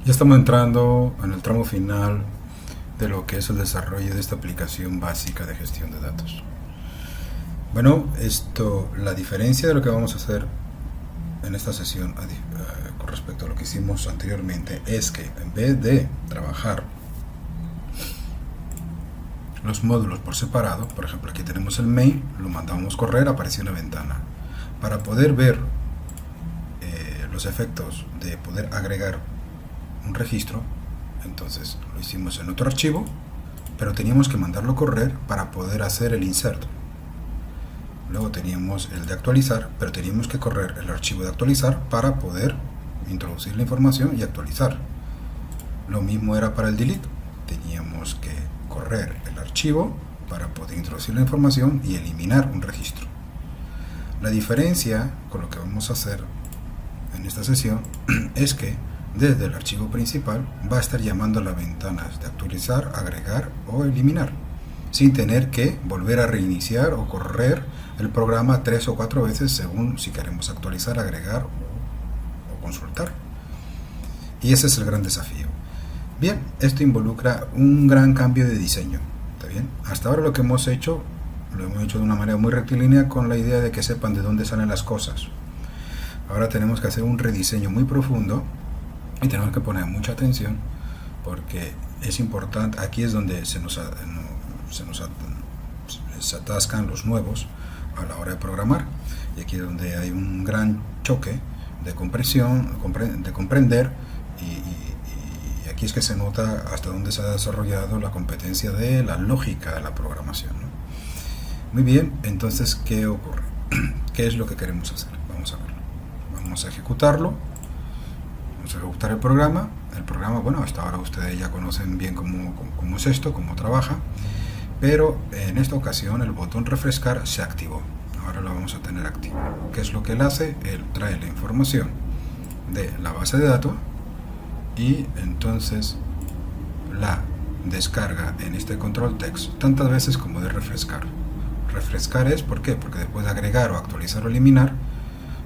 Ya estamos entrando en el tramo final de lo que es el desarrollo de esta aplicación básica de gestión de datos. Bueno, la diferencia de lo que vamos a hacer en esta sesión con respecto a lo que hicimos anteriormente es que en vez de trabajar los módulos por separado, por ejemplo aquí tenemos el main, lo mandamos correr, apareció una ventana. Para poder ver los efectos de poder agregar un registro, entonces lo hicimos en otro archivo, pero teníamos que mandarlo correr para poder hacer el insert. Luego teníamos el de actualizar, pero teníamos que correr el archivo de actualizar para poder introducir la información y actualizar. Lo mismo era para el delete, teníamos que correr el archivo para poder introducir la información y eliminar un registro. La diferencia con lo que vamos a hacer en esta sesión es que desde el archivo principal va a estar llamando a las ventanas de actualizar, agregar o eliminar, sin tener que volver a reiniciar o correr el programa 3 o 4 veces según si queremos actualizar, agregar o consultar. Y ese es el gran desafío. Bien, esto involucra un gran cambio de diseño. ¿Está bien? Hasta ahora lo que hemos hecho, lo hemos hecho de una manera muy rectilínea con la idea de que sepan de dónde salen las cosas. Ahora tenemos que hacer un rediseño muy profundo y tenemos que poner mucha atención porque es importante. Aquí es donde se nos atascan los nuevos a la hora de programar, y aquí es donde hay un gran choque de comprensión, de comprender, y aquí es que se nota hasta dónde se ha desarrollado la competencia de la lógica de la programación, ¿no? Muy bien, entonces ¿qué ocurre? ¿Qué es lo que queremos hacer? Vamos a verlo. Vamos a ejecutarlo. Vamos a ejecutar el programa. Bueno, hasta ahora ustedes ya conocen bien cómo es esto, cómo trabaja, pero en esta ocasión el botón refrescar se activó. Ahora lo vamos a tener activo. ¿Qué es lo que él hace? Él trae la información de la base de datos y entonces la descarga en este control text tantas veces como de refrescar. Refrescar es ¿por qué? Porque después de agregar o actualizar o eliminar,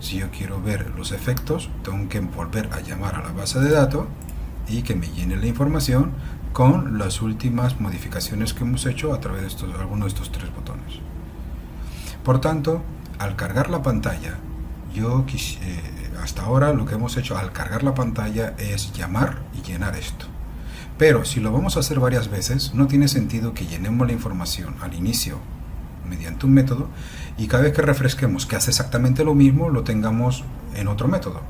si yo quiero ver los efectos, tengo que volver a llamar a la base de datos y que me llene la información con las últimas modificaciones que hemos hecho a través de algunos de estos 3 botones. Por tanto, al cargar la pantalla, hasta ahora lo que hemos hecho al cargar la pantalla es llamar y llenar esto. Pero si lo vamos a hacer varias veces, no tiene sentido que llenemos la información al inicio mediante un método y cada vez que refresquemos que hace exactamente lo mismo lo tengamos en otro método.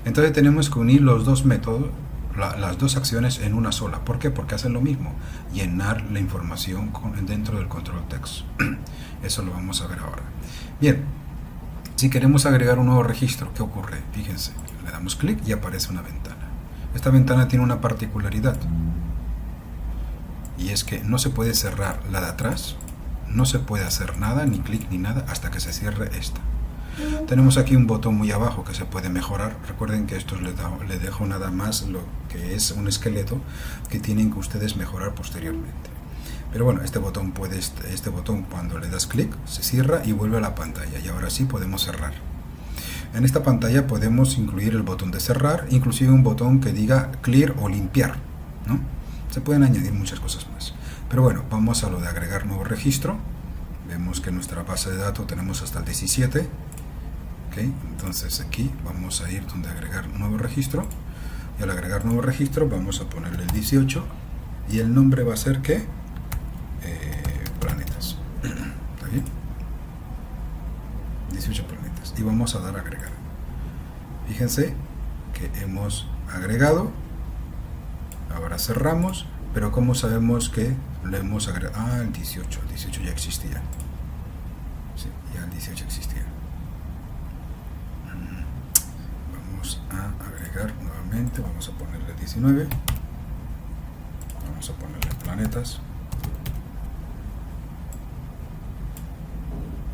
Entonces tenemos que unir los dos métodos, las dos acciones en una sola. ¿Por qué? Porque hacen lo mismo, llenar la información dentro del control text. Eso lo vamos a ver ahora. Bien, si queremos agregar un nuevo registro, ¿qué ocurre? Fíjense, le damos clic y aparece una ventana. Esta ventana tiene una particularidad y es que no se puede cerrar la de atrás, no se puede hacer nada, ni clic ni nada, hasta que se cierre esta. Tenemos aquí un botón muy abajo que se puede mejorar. Recuerden que esto le dejo nada más lo que es un esqueleto que tienen que ustedes mejorar posteriormente. Pero bueno, este botón cuando le das clic se cierra y vuelve a la pantalla, y ahora sí podemos cerrar. En esta pantalla podemos incluir el botón de cerrar, inclusive un botón que diga clear o limpiar, ¿no? Se pueden añadir muchas cosas más. Pero bueno, vamos a lo de agregar nuevo registro. Vemos que en nuestra base de datos tenemos hasta el 17. ¿Okay? Entonces aquí vamos a ir donde agregar nuevo registro. Y al agregar nuevo registro vamos a ponerle el 18. Y el nombre va a ser ¿qué? Planetas. ¿Está bien? 18 planetas. Y vamos a dar a agregar. Fíjense que hemos agregado. Ahora cerramos. Pero ¿cómo sabemos que lo hemos agregado? Ah, el 18 ya existía. Sí, ya el 18 existía. Vamos a agregar nuevamente, vamos a ponerle 19. Vamos a ponerle planetas.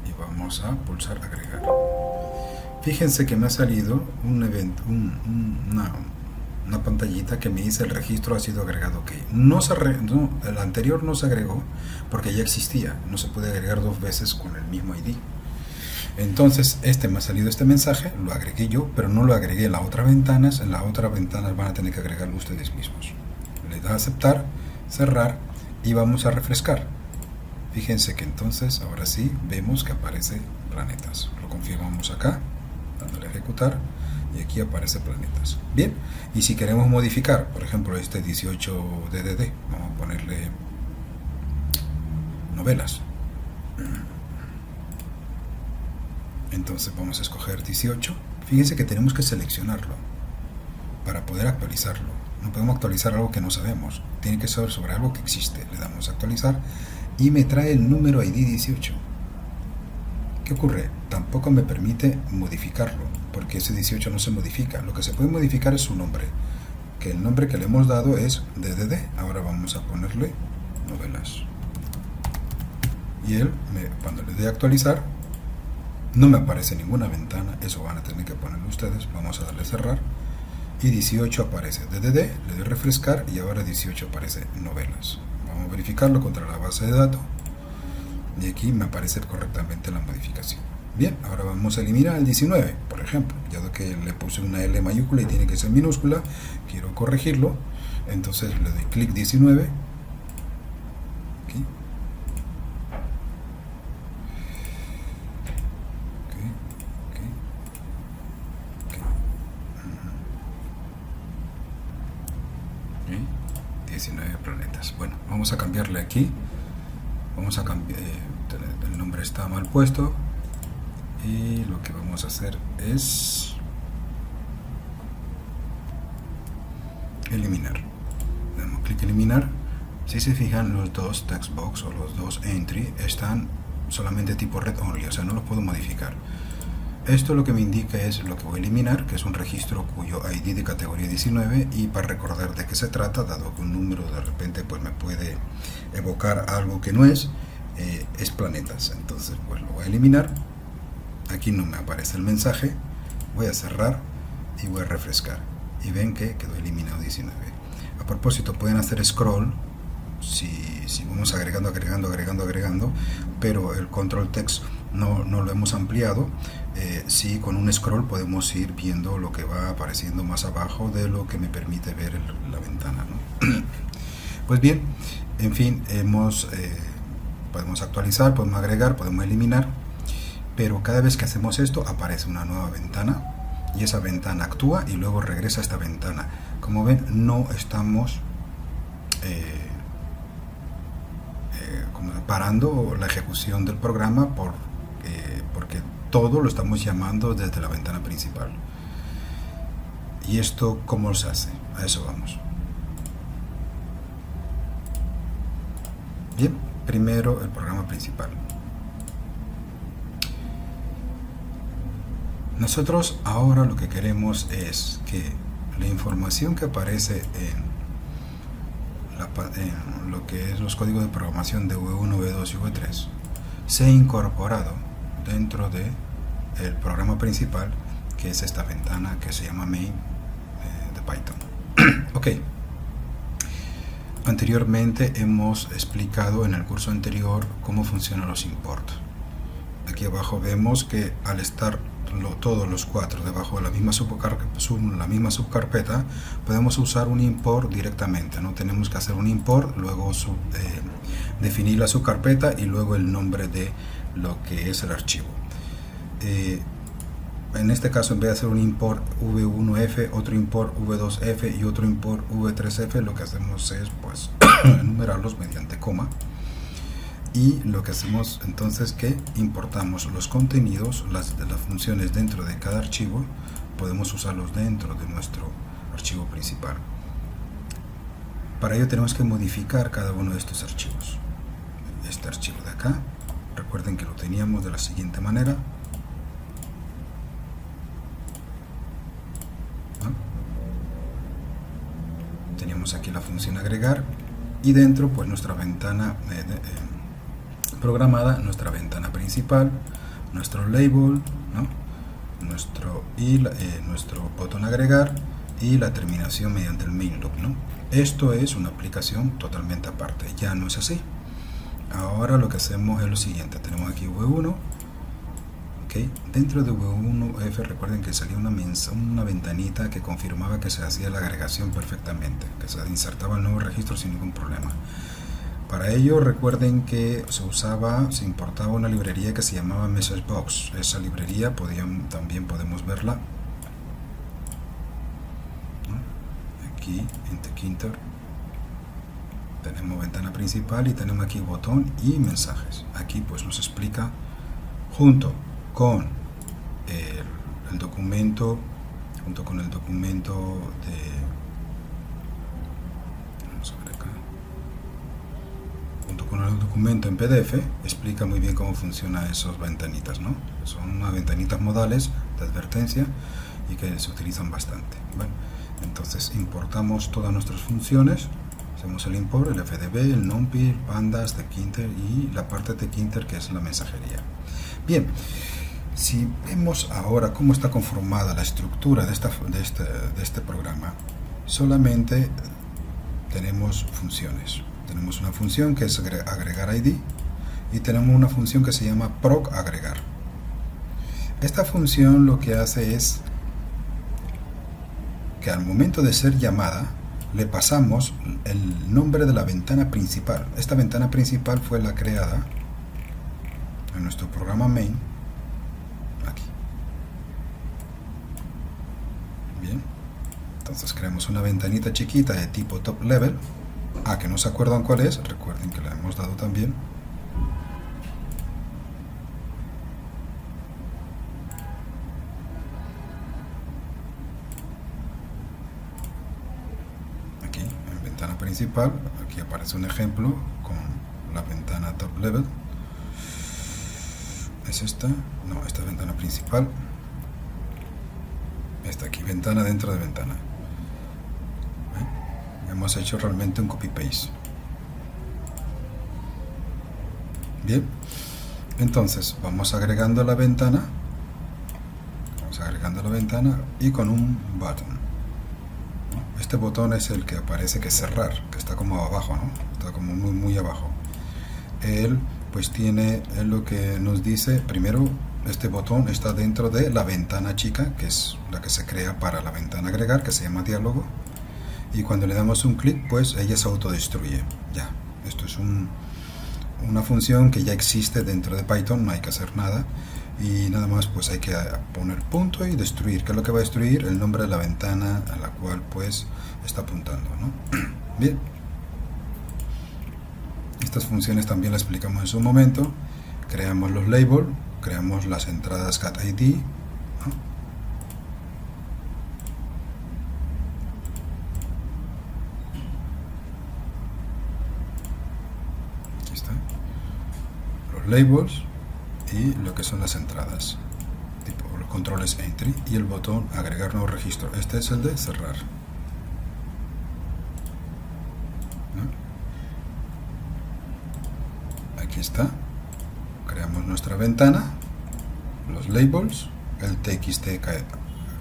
Y vamos a pulsar agregar. Fíjense que me ha salido un evento, una pantallita que me dice el registro ha sido agregado. Ok, el anterior no se agregó porque ya existía, no se puede agregar 2 veces con el mismo ID. Entonces me ha salido este mensaje, lo agregué yo, pero no lo agregué en las otras ventanas. En las otras ventanas van a tener que agregarlo ustedes mismos. Le da a aceptar, cerrar y vamos a refrescar. Fíjense que entonces ahora sí vemos que aparece planetas. Lo confirmamos acá, dándole a ejecutar, y aquí aparece planetas. Bien, y si queremos modificar, por ejemplo, este 18DDD, vamos a ponerle novelas. Entonces vamos a escoger 18. Fíjense que tenemos que seleccionarlo para poder actualizarlo. No podemos actualizar algo que no sabemos. Tiene que ser sobre algo que existe. Le damos a actualizar y me trae el número ID 18. ¿Qué ocurre? Tampoco me permite modificarlo, porque ese 18 no se modifica. Lo que se puede modificar es su nombre, que el nombre que le hemos dado es DDD. Ahora vamos a ponerle novelas. Y él, cuando le dé a actualizar, no me aparece ninguna ventana. Eso van a tener que ponerlo ustedes. Vamos a darle a cerrar. Y 18 aparece DDD, le doy a refrescar y ahora 18 aparece novelas. Vamos a verificarlo contra la base de datos. Y aquí me aparece correctamente la modificación. Bien, ahora vamos a eliminar el 19, por ejemplo. Ya que le puse una L mayúscula y tiene que ser minúscula, quiero corregirlo. Entonces le doy clic 19. Aquí. Okay. 19 planetas. Bueno, vamos a cambiarle aquí. Vamos a cambiar, el nombre está mal puesto, y lo que vamos a hacer es eliminar. Le damos clic eliminar. Si se fijan, los dos text box o los dos entry están solamente tipo read only, o sea, no los puedo modificar. Esto lo que me indica es lo que voy a eliminar, que es un registro cuyo ID de categoría 19, y para recordar de qué se trata, dado que un número de repente pues me puede evocar algo que no es planetas. Entonces pues lo voy a eliminar. Aquí no me aparece el mensaje. Voy a cerrar y voy a refrescar. Y ven que quedó eliminado 19. A propósito, pueden hacer scroll si vamos agregando, pero el control text no lo hemos ampliado. Sí, con un scroll podemos ir viendo lo que va apareciendo más abajo de lo que me permite ver la ventana, ¿no? Pues bien, en fin, podemos actualizar, podemos agregar, podemos eliminar, pero cada vez que hacemos esto aparece una nueva ventana y esa ventana actúa y luego regresa a esta ventana. Como ven, no estamos como parando la ejecución del programa porque todo lo estamos llamando desde la ventana principal. ¿Y esto cómo se hace? A eso vamos. Bien, primero el programa principal. Nosotros ahora lo que queremos es que la información que aparece en lo que es los códigos de programación de V1, V2 y V3 sea incorporado dentro de el programa principal, que es esta ventana que se llama main de Python. Ok. Anteriormente hemos explicado en el curso anterior cómo funcionan los imports. Aquí abajo vemos que al estar todos los cuatro debajo de la misma subcarpeta, podemos usar un import directamente. No tenemos que hacer un import, luego definir la subcarpeta y luego el nombre de lo que es el archivo. En este caso, en vez de hacer un import v1f, otro import v2f y otro import v3f, lo que hacemos es pues enumerarlos mediante coma. Y lo que hacemos entonces es que importamos los contenidos, las funciones dentro de cada archivo, podemos usarlos dentro de nuestro archivo principal. Para ello tenemos que modificar cada uno de estos archivos. Este archivo de acá, recuerden que lo teníamos de la siguiente manera. Teníamos aquí la función agregar y dentro pues nuestra ventana programada, nuestra ventana principal, nuestro label, ¿no? nuestro botón agregar y la terminación mediante el main loop, ¿no? Esto es una aplicación totalmente aparte, ya no es así. Ahora lo que hacemos es lo siguiente: tenemos aquí V1, ¿Okay? Dentro de V1F recuerden que salía una ventanita que confirmaba que se hacía la agregación perfectamente, que se insertaba el nuevo registro sin ningún problema. Para ello recuerden que se importaba una librería que se llamaba MessageBox. Esa librería también podemos verla, ¿no? Aquí en Tkinter tenemos ventana principal y tenemos aquí botón y mensajes. Aquí pues nos explica junto con el documento, con el documento en PDF, explica muy bien cómo funcionan esas ventanitas, ¿no? Son unas ventanitas modales de advertencia y que se utilizan bastante. Bueno, entonces importamos todas nuestras funciones, hacemos el import, el FDB, el NumPy, el pandas, Tkinter y la parte de Tkinter que es la mensajería. Bien, si vemos ahora cómo está conformada la estructura de este programa, solamente tenemos funciones. Tenemos una función que es agregar ID y tenemos una función que se llama proc agregar. Esta función lo que hace es que al momento de ser llamada le pasamos el nombre de la ventana principal. Esta ventana principal fue la creada en nuestro programa main aquí. Bien, entonces creamos una ventanita chiquita de tipo top level. Que no se acuerdan cuál es, recuerden que la hemos dado también. Aquí, en ventana principal, aquí aparece un ejemplo con la ventana top level. ¿Es esta? No, esta es ventana principal. Esta aquí, ventana dentro de ventana. Hemos hecho realmente un copy-paste. Bien, entonces vamos agregando la ventana. Y con un button. Este botón es el que aparece que es cerrar, que está como abajo, ¿no? Está como muy abajo. Él pues tiene lo que nos dice, primero este botón está dentro de la ventana chica, que es la que se crea para la ventana agregar, que se llama diálogo. Y cuando le damos un clic, pues ella se autodestruye. Ya, esto es una función que ya existe dentro de Python, no hay que hacer nada. Y nada más pues hay que poner punto y destruir. ¿Qué es lo que va a destruir? El nombre de la ventana a la cual pues está apuntando, ¿no? Bien. Estas funciones también las explicamos en su momento. Creamos los labels, creamos las entradas getID, ¿no? Labels y lo que son las entradas, tipo los controles entry y el botón agregar nuevo registro. Este es el de cerrar, ¿no? Aquí está, creamos nuestra ventana, los labels, el txt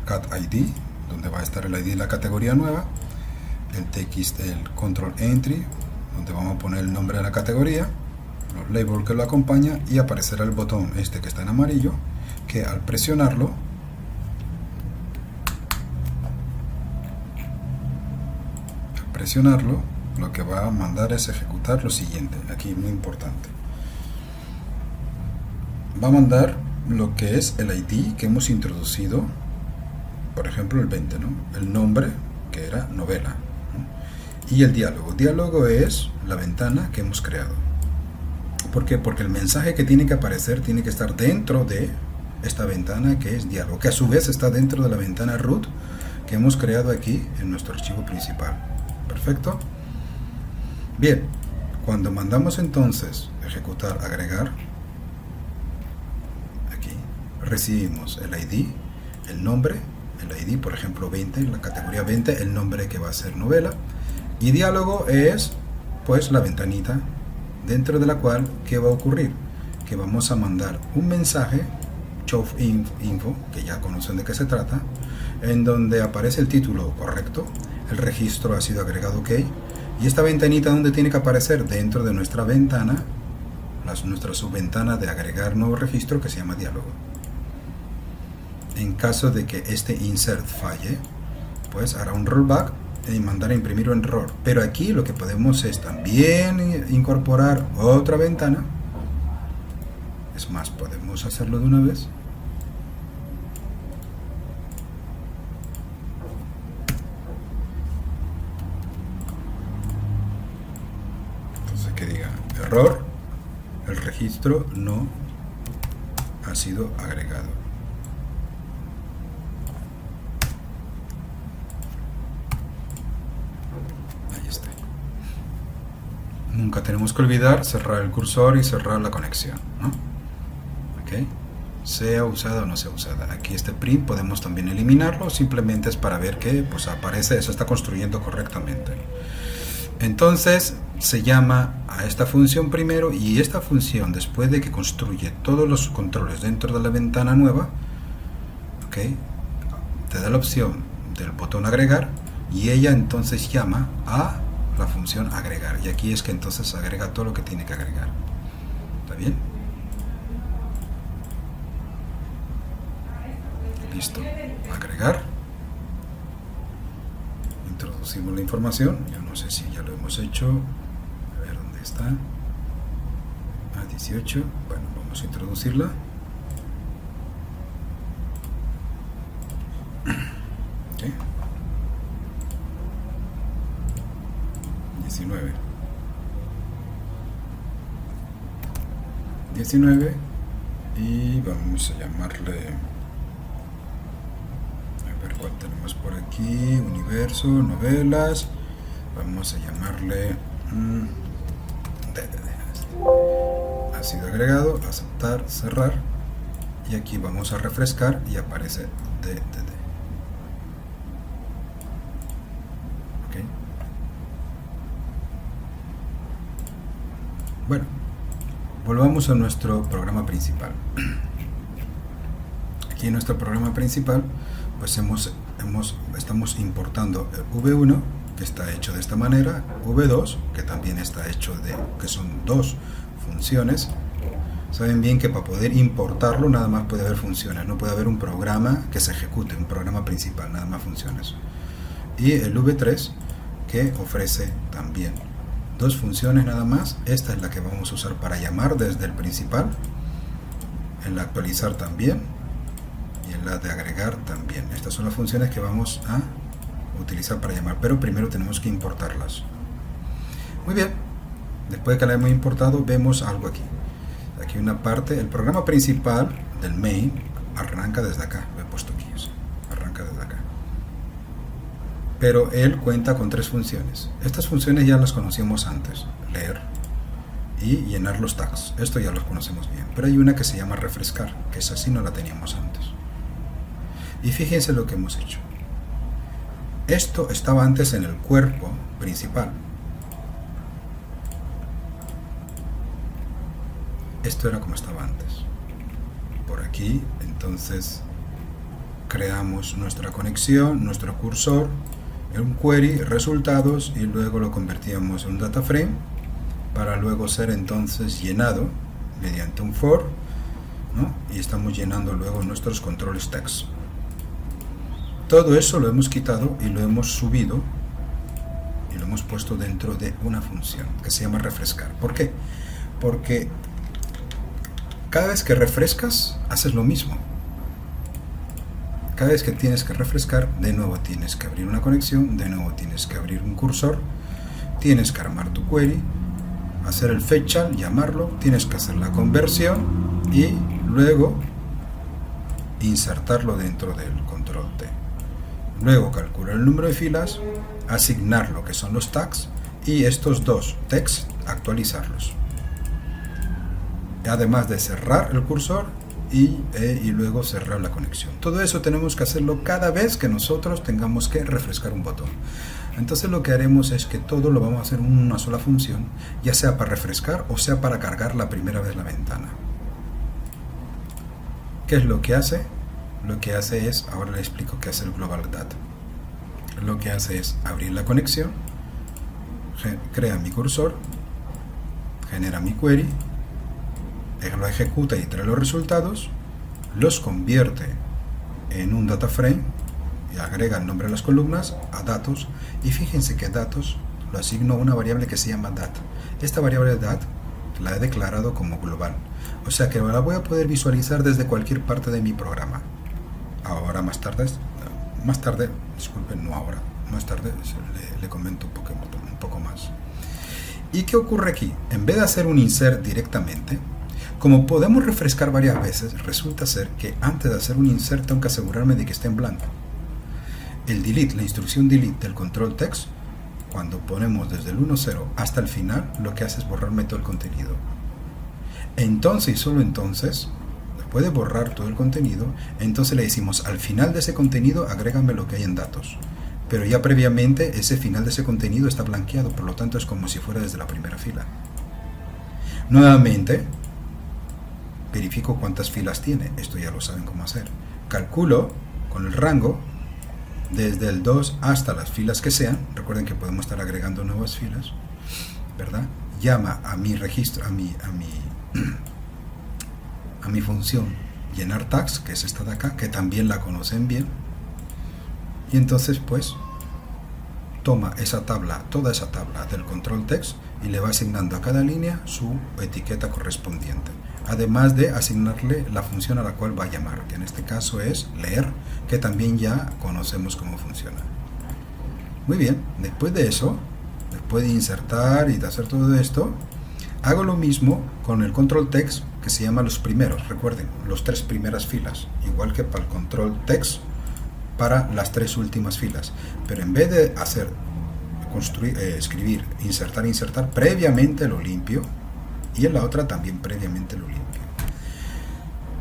cat id, donde va a estar el id de la categoría nueva, el control entry, donde vamos a poner el nombre de la categoría, los labels que lo acompaña, y aparecerá el botón este que está en amarillo, que al presionarlo lo que va a mandar es ejecutar lo siguiente. Aquí muy importante, va a mandar lo que es el ID que hemos introducido, por ejemplo el 20, ¿no? El nombre que era novela, ¿no? Y el diálogo. Diálogo es la ventana que hemos creado. ¿Por qué? Porque el mensaje que tiene que aparecer tiene que estar dentro de esta ventana que es diálogo, que a su vez está dentro de la ventana root que hemos creado aquí en nuestro archivo principal. Perfecto. Bien, cuando mandamos entonces ejecutar agregar, aquí recibimos el ID, el nombre, el ID, por ejemplo 20, la categoría 20, el nombre que va a ser novela, y diálogo es pues la ventanita dentro de la cual, ¿qué va a ocurrir? Que vamos a mandar un mensaje, info, que ya conocen de qué se trata, en donde aparece el título correcto, el registro ha sido agregado OK, y esta ventanita donde tiene que aparecer dentro de nuestra ventana, nuestra subventana de agregar nuevo registro que se llama diálogo. en caso de que este insert falle, pues hará un rollback y mandar a imprimir un error. Pero aquí lo que podemos es también incorporar otra ventana. Es más, podemos hacerlo de una vez. Entonces que diga error, el registro no ha sido agregado. Ahí está. Nunca tenemos que olvidar cerrar el cursor y cerrar la conexión, ¿no? ¿Ok? Sea usada o no sea usada. Aquí este print podemos también eliminarlo, simplemente es para ver que pues aparece, se está construyendo correctamente. Entonces se llama a esta función primero, y esta función, después de que construye todos los controles dentro de la ventana nueva, ¿ok?, te da la opción del botón agregar, y ella entonces llama a la función agregar, y aquí es que entonces agrega todo lo que tiene que agregar. ¿Está bien? Listo. Agregar. Introducimos la información. Yo no sé si ya lo hemos hecho. A ver dónde está. A 18. Bueno, vamos a introducirla. ¿Qué? 19. 19. Y vamos a llamarle... ¿Cuál tenemos por aquí? Universo, novelas. Vamos a llamarle ha sido agregado, aceptar, cerrar, y aquí vamos a refrescar y aparece DDD. ¿Ok? Bueno, volvamos a nuestro programa principal. Aquí en nuestro programa principal pues estamos importando el V1, que está hecho de esta manera, V2, que también está hecho que son dos funciones. Saben bien que para poder importarlo nada más puede haber funciones, no puede haber un programa que se ejecute, un programa principal, nada más funciones. Y el V3, que ofrece también dos funciones nada más. Esta es la que vamos a usar para llamar desde el principal, en la actualizar también, y en la de agregar también. Estas son las funciones que vamos a utilizar para llamar, pero primero tenemos que importarlas. Muy bien, después de que la hemos importado, vemos algo aquí. Aquí una parte, el programa principal del main arranca desde acá, lo he puesto aquí, o sea, arranca desde acá. Pero él cuenta con tres funciones. Estas funciones ya las conocíamos antes: leer y llenar los tags. Esto ya los conocemos bien, pero hay una que se llama refrescar, que esa sí no la teníamos antes. Y fíjense lo que hemos hecho. Esto estaba antes en el cuerpo principal. Esto era como estaba antes. Por aquí, entonces, creamos nuestra conexión, nuestro cursor, un query, resultados, y luego lo convertíamos en un data frame para luego ser entonces llenado mediante un for, ¿no? Y estamos llenando luego nuestros controles text. Todo eso lo hemos quitado y lo hemos subido y lo hemos puesto dentro de una función que se llama refrescar. ¿Por qué? Porque cada vez que refrescas haces lo mismo. Cada vez que tienes que refrescar, de nuevo tienes que abrir una conexión, de nuevo tienes que abrir un cursor, tienes que armar tu query, hacer el fetch, llamarlo, tienes que hacer la conversión y luego insertarlo dentro del control T. Luego calcular el número de filas, asignar lo que son los tags y estos dos text actualizarlos. Además de cerrar el cursor y luego cerrar la conexión. Todo eso tenemos que hacerlo cada vez que nosotros tengamos que refrescar un botón. Entonces lo que haremos es que todo lo vamos a hacer en una sola función, ya sea para refrescar o sea para cargar la primera vez la ventana. ¿Qué es lo que hace? Lo que hace es, ahora le explico qué hace el Global Data. Lo que hace es abrir la conexión, crea mi cursor, genera mi query, lo ejecuta y trae los resultados, los convierte en un data frame y agrega el nombre de las columnas a datos, y fíjense que datos lo asigno a una variable que se llama dat. Esta variable dat la he declarado como global, o sea que la voy a poder visualizar desde cualquier parte de mi programa. Ahora más tarde, disculpen, no ahora, más tarde le comento un poco más. ¿Y qué ocurre aquí? En vez de hacer un insert directamente, como podemos refrescar varias veces, resulta ser que antes de hacer un insert tengo que asegurarme de que esté en blanco. El delete, la instrucción delete del control text, cuando ponemos desde el 1.0 hasta el final, lo que hace es borrarme todo el contenido. Entonces y solo entonces, después de borrar todo el contenido, entonces le decimos al final de ese contenido agrégame lo que hay en datos. Pero ya previamente ese final de ese contenido está blanqueado, por lo tanto es como si fuera desde la primera fila. Nuevamente, verifico cuántas filas tiene, esto ya lo saben cómo hacer. Calculo con el rango desde el 2 hasta las filas que sean, recuerden que podemos estar agregando nuevas filas, ¿verdad? Llama a mi registro, a mi función llenar tags, que es esta de acá, que también la conocen bien, y entonces pues toma esa tabla, toda esa tabla del control text y le va asignando a cada línea su etiqueta correspondiente, además de asignarle la función a la cual va a llamar, que en este caso es leer, que también ya conocemos cómo funciona. Muy bien, después de eso, después de insertar y de hacer todo esto, hago lo mismo con el control text que se llama los primeros, recuerden, los 3 primeras filas, igual que para el control text para las 3 últimas filas, pero en vez de hacer escribir, insertar, previamente lo limpio, y en la otra también previamente lo limpio.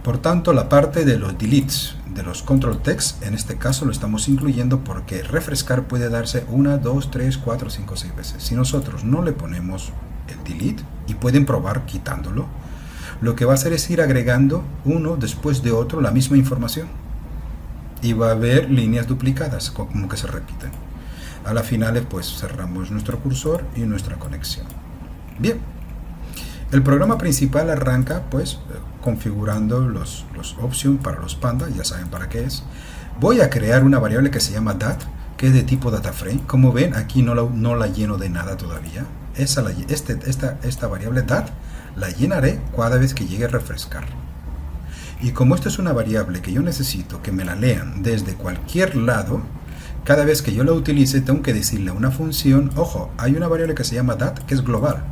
Por tanto, la parte de los deletes de los control text, en este caso lo estamos incluyendo porque refrescar puede darse 1, 2, 3, 4, 5, 6 veces. Si nosotros no le ponemos el delete, y pueden probar quitándolo, lo que va a hacer es ir agregando uno después de otro la misma información, y va a haber líneas duplicadas, como que se repiten. A la final pues cerramos nuestro cursor y nuestra conexión. Bien, el programa principal arranca pues configurando los options para los pandas, ya saben para qué es. Voy a crear una variable que se llama dat, que es de tipo data frame. Como ven, aquí no la lleno de nada todavía. Esta variable dat la llenaré cada vez que llegue a refrescar. Y como esto es una variable que yo necesito que me la lean desde cualquier lado, cada vez que yo la utilice tengo que decirle a una función, ojo, hay una variable que se llama dat que es global,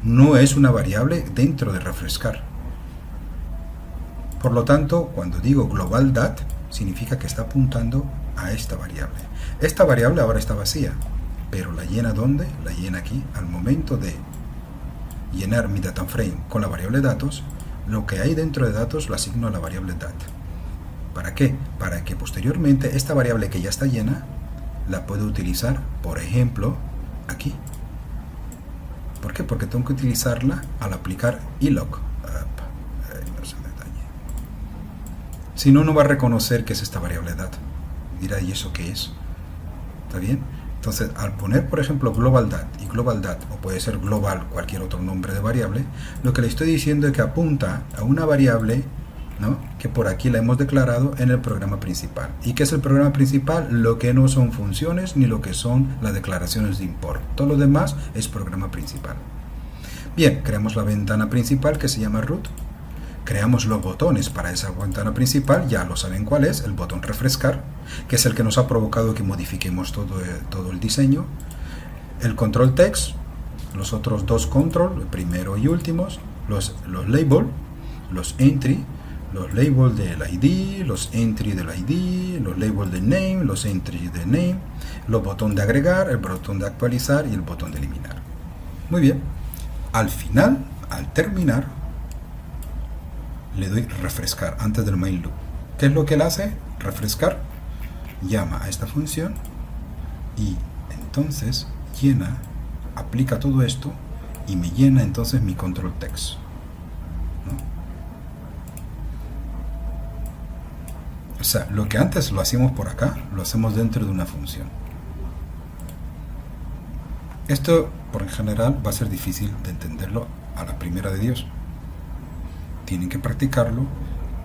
no es una variable dentro de refrescar. Por lo tanto, cuando digo global dat, significa que está apuntando a esta variable. Esta variable ahora está vacía, pero la llena ¿dónde? La llena aquí. Al momento de llenar mi data frame con la variable datos, lo que hay dentro de datos lo asigno a la variable dat. ¿Para qué? Para que posteriormente esta variable que ya está llena la puedo utilizar, por ejemplo, aquí. ¿Por qué? Porque tengo que utilizarla al aplicar iloc. No se me dañe. Si no, no va a reconocer que es esta variable dat. Dirá, ¿y eso qué es? ¿Está bien? Entonces, al poner, por ejemplo, global dat y global dat, o puede ser global cualquier otro nombre de variable, lo que le estoy diciendo es que apunta a una variable, ¿no?, que por aquí la hemos declarado en el programa principal. ¿Y qué es el programa principal? Lo que no son funciones ni lo que son las declaraciones de import. Todo lo demás es programa principal. Bien, creamos la ventana principal que se llama root. Creamos los botones para esa ventana principal, ya lo saben cuál es, el botón refrescar, que es el que nos ha provocado que modifiquemos todo el diseño. El control text, los otros dos control, primero y últimos, los label, los entry, los label del ID, los entry del ID, los label del name, los entry del name, los botones de agregar, el botón de actualizar y el botón de eliminar. Muy bien, al final, al terminar, le doy refrescar antes del main loop. ¿Qué es lo que él hace? Refrescar, llama a esta función y entonces llena, aplica todo esto y me llena entonces mi control text, ¿no? O sea, lo que antes lo hacíamos por acá, lo hacemos dentro de una función. Esto, por en general, va a ser difícil de entenderlo a la primera de Dios. Tienen que practicarlo,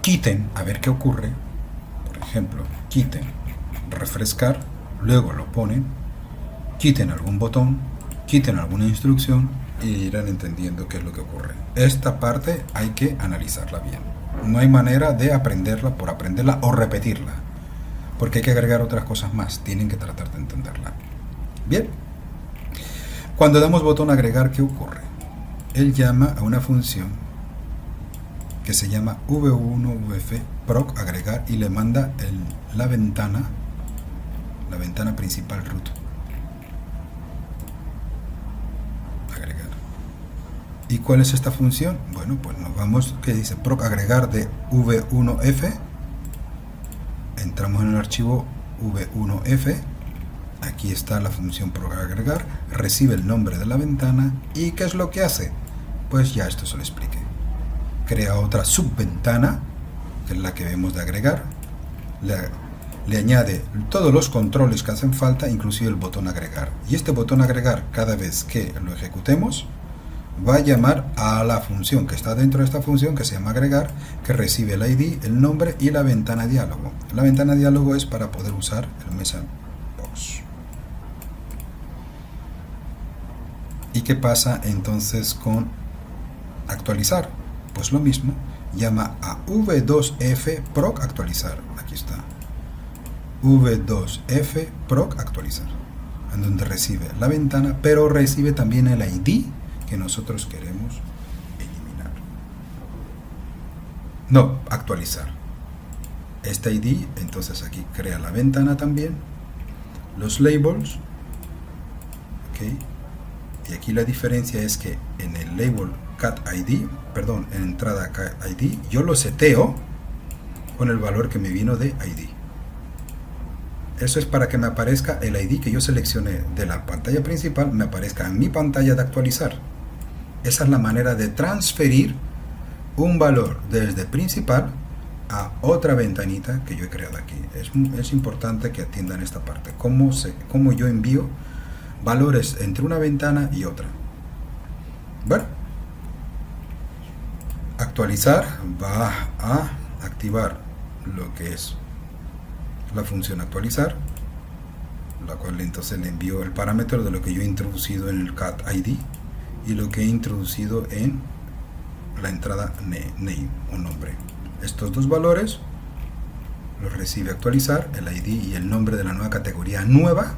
quiten a ver qué ocurre. Por ejemplo, quiten refrescar, luego lo ponen, quiten algún botón, quiten alguna instrucción y irán entendiendo qué es lo que ocurre. Esta parte hay que analizarla bien. No hay manera de aprenderla por aprenderla o repetirla, porque hay que agregar otras cosas más. Tienen que tratar de entenderla. Bien. Cuando damos botón agregar, ¿qué ocurre? Él llama a una función que se llama v1uf proc agregar y le manda la ventana principal root. Agregar. ¿Y cuál es esta función? Bueno, pues nos vamos, que dice proc agregar de v1f. Entramos en el archivo v1f. Aquí está la función proc agregar, recibe el nombre de la ventana y ¿qué es lo que hace? Pues ya esto se lo expliqué. Crea otra subventana, que es la que vemos de agregar, le añade todos los controles que hacen falta, inclusive el botón agregar. Y este botón agregar, cada vez que lo ejecutemos, va a llamar a la función que está dentro de esta función, que se llama agregar, que recibe el ID, el nombre y la ventana diálogo. La ventana diálogo es para poder usar el message box. ¿Y qué pasa entonces con actualizar? Pues lo mismo, llama a v2f proc actualizar. Aquí está. v2f proc actualizar, en donde recibe la ventana, pero recibe también el ID que nosotros queremos eliminar. No, actualizar. Este ID, entonces aquí crea la ventana también, los labels, ¿ok? Y aquí la diferencia es que en el label cat ID, perdón, en entrada cat ID, yo lo seteo con el valor que me vino de ID. Eso es para que me aparezca el ID que yo seleccioné de la pantalla principal, me aparezca en mi pantalla de actualizar. Esa es la manera de transferir un valor desde principal a otra ventanita que yo he creado aquí. Es importante que atiendan esta parte, cómo yo envío valores entre una ventana y otra. Bueno, actualizar va a activar lo que es la función actualizar, la cual entonces le envío el parámetro de lo que yo he introducido en el cat ID y lo que he introducido en la entrada name o nombre. Estos dos valores los recibe actualizar, el ID y el nombre de la nueva categoría nueva.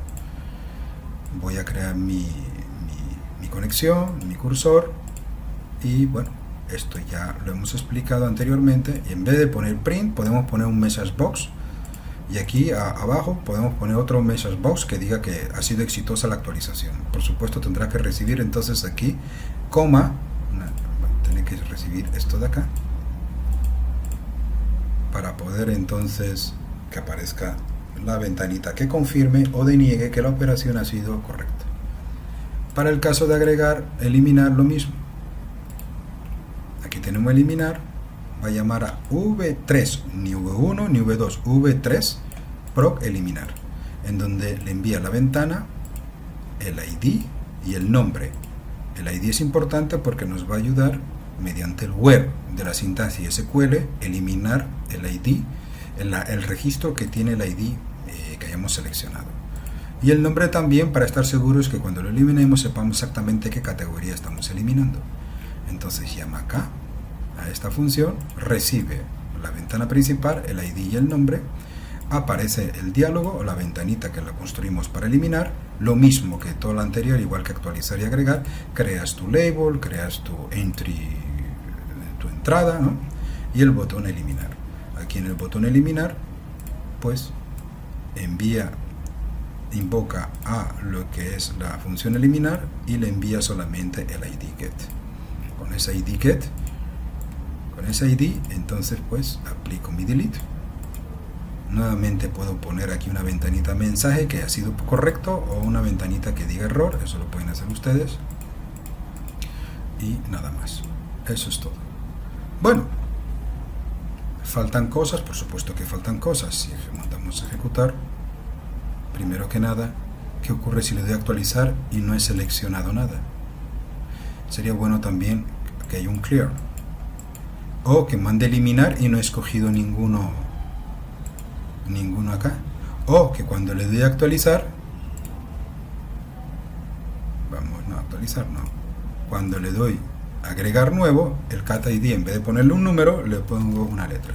Voy a crear mi conexión, mi cursor, y bueno, esto ya lo hemos explicado anteriormente. Y en vez de poner print, podemos poner un message box, y aquí abajo podemos poner otro message box que diga que ha sido exitosa la actualización. Por supuesto tendrá que recibir entonces aquí coma, tiene que recibir esto de acá para poder entonces que aparezca la ventanita que confirme o deniegue que la operación ha sido correcta. Para el caso de agregar, eliminar, lo mismo. Aquí tenemos eliminar, va a llamar a v3, ni v1 ni v2, v3 proc eliminar, en donde le envía la ventana, el ID y el nombre. El ID es importante porque nos va a ayudar mediante el where de la sintaxis SQL eliminar el ID, el registro que tiene el ID que hayamos seleccionado. Y el nombre también, para estar seguros que cuando lo eliminemos sepamos exactamente qué categoría estamos eliminando. Entonces llama acá a esta función, recibe la ventana principal, el ID y el nombre, aparece el diálogo o la ventanita que la construimos para eliminar, lo mismo que todo lo anterior, igual que actualizar y agregar, creas tu label, creas tu entry, tu entrada, ¿no? Y el botón eliminar. Aquí en el botón eliminar, pues invoca a lo que es la función eliminar y le envía solamente el ID get. Con ese ID get, con ese ID, entonces pues aplico mi delete. Nuevamente puedo poner aquí una ventanita mensaje que ha sido correcto o una ventanita que diga error, eso lo pueden hacer ustedes. Y nada más, eso es todo. Bueno, faltan cosas, por supuesto que faltan cosas. Si mandamos a ejecutar, primero que nada, ¿qué ocurre si le doy a actualizar y no he seleccionado nada? Sería bueno también que haya un clear, o que mande eliminar y no he escogido ninguno ninguno acá. O que cuando le doy a actualizar, cuando le doy agregar nuevo, el cat ID, en vez de ponerle un número, le pongo una letra.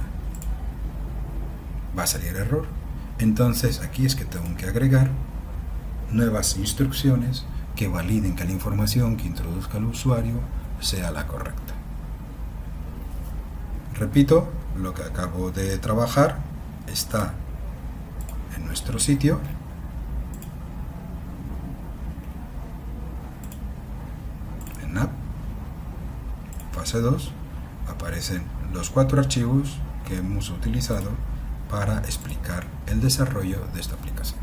Va a salir error. Entonces aquí es que tengo que agregar nuevas instrucciones que validen que la información que introduzca el usuario sea la correcta. Repito, lo que acabo de trabajar está en nuestro sitio. En app, fase 2, aparecen los 4 archivos que hemos utilizado para explicar el desarrollo de esta aplicación.